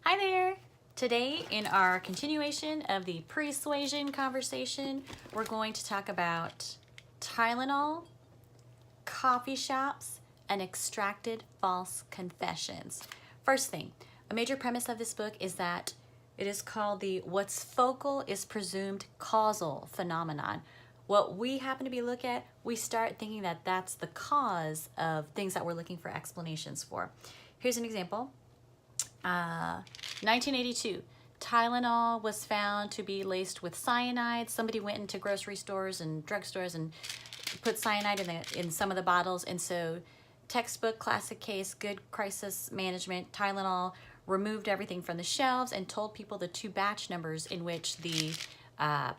Hi there! Today, in our continuation of the Pre-Suasion conversation, we're going to talk about Tylenol, coffee shops, and extracted false confessions. First thing, a major premise of this book is that it is called the what's focal is presumed causal phenomenon. What we happen to be looking at, we start thinking that that's the cause of things that we're looking for explanations for. Here's an example. 1982, Tylenol was found to be laced with cyanide. Somebody went into grocery stores and drugstores and put cyanide in some of the bottles, and so textbook classic case, good crisis management, Tylenol removed everything from the shelves and told people the two batch numbers in which the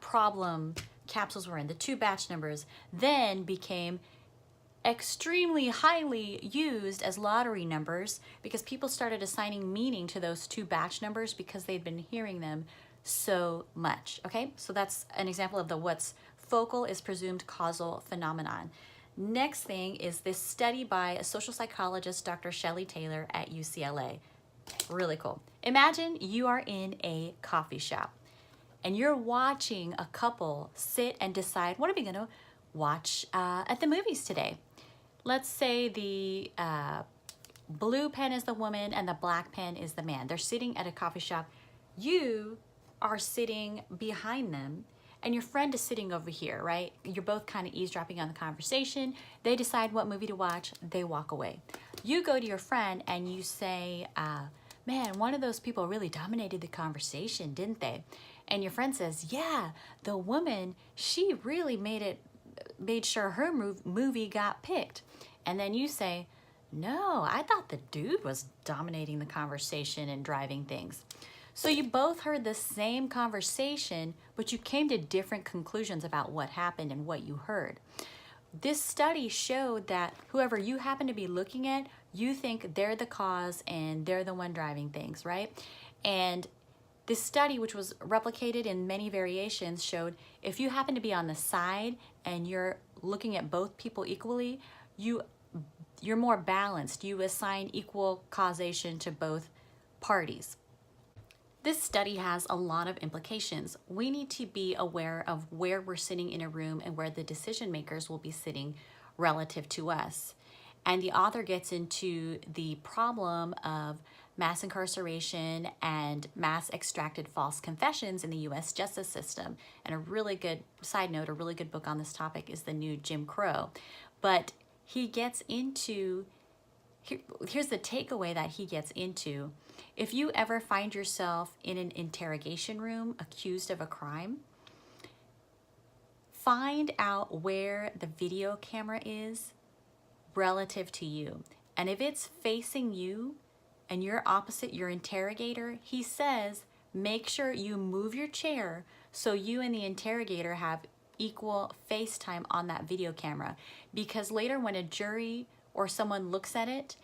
problem capsules were in. The two batch numbers then became extremely highly used as lottery numbers because people started assigning meaning to those two batch numbers because they'd been hearing them so much. Okay, so that's an example of the what's focal is presumed causal phenomenon. Next thing is this study by a social psychologist, Dr. Shelley Taylor at UCLA. Really cool. Imagine you are in a coffee shop and you're watching a couple sit and decide, what are we going to watch at the movies today? Let's say the blue pen is the woman and the black pen is the man. They're sitting at a coffee shop. You are sitting behind them and your friend is sitting over here, right? You're both kind of eavesdropping on the conversation. They decide what movie to watch. They walk away. You go to your friend and you say, man, one of those people really dominated the conversation, didn't they? And your friend says, yeah, the woman, she really made sure her movie got picked. And then you say, no, I thought the dude was dominating the conversation and driving things. So you both heard the same conversation, but you came to different conclusions about what happened and what you heard. This study showed that whoever you happen to be looking at, you think they're the cause and they're the one driving things, right? And this study, which was replicated in many variations, showed if you happen to be on the side and you're looking at both people equally, you're more balanced. You assign equal causation to both parties. This study has a lot of implications. We need to be aware of where we're sitting in a room and where the decision makers will be sitting relative to us. And the author gets into the problem of mass incarceration and mass extracted false confessions in the US justice system. And a really good side note, a really good book on this topic is the new Jim Crow. But he gets into, here's the takeaway that he gets into. If you ever find yourself in an interrogation room accused of a crime, find out where the video camera is relative to you. And if it's facing you and you're opposite your interrogator, he says, make sure you move your chair so you and the interrogator have equal face time on that video camera. Because later when a jury or someone looks at it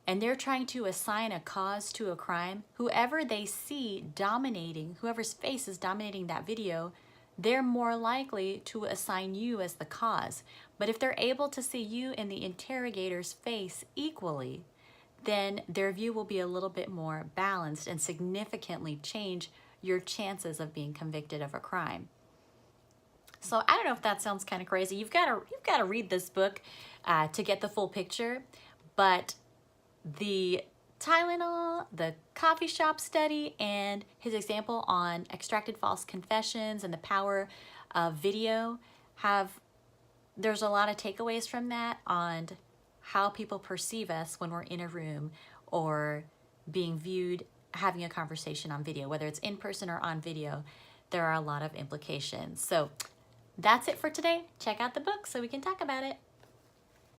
and they're trying to assign a cause to a crime, whoever they see dominating, whoever's face is dominating that video, they're more likely to assign you as the cause. But if they're able to see you and the interrogator's face equally, then their view will be a little bit more balanced and significantly change your chances of being convicted of a crime. So I don't know if that sounds kind of crazy. You've got to read this book to get the full picture, but the Tylenol, the coffee shop study, and his example on extracted false confessions and the power of video there's a lot of takeaways from that on how people perceive us when we're in a room or being viewed having a conversation on video, whether it's in person or on video. There are a lot of implications. So that's it for today. Check out the book so we can talk about it.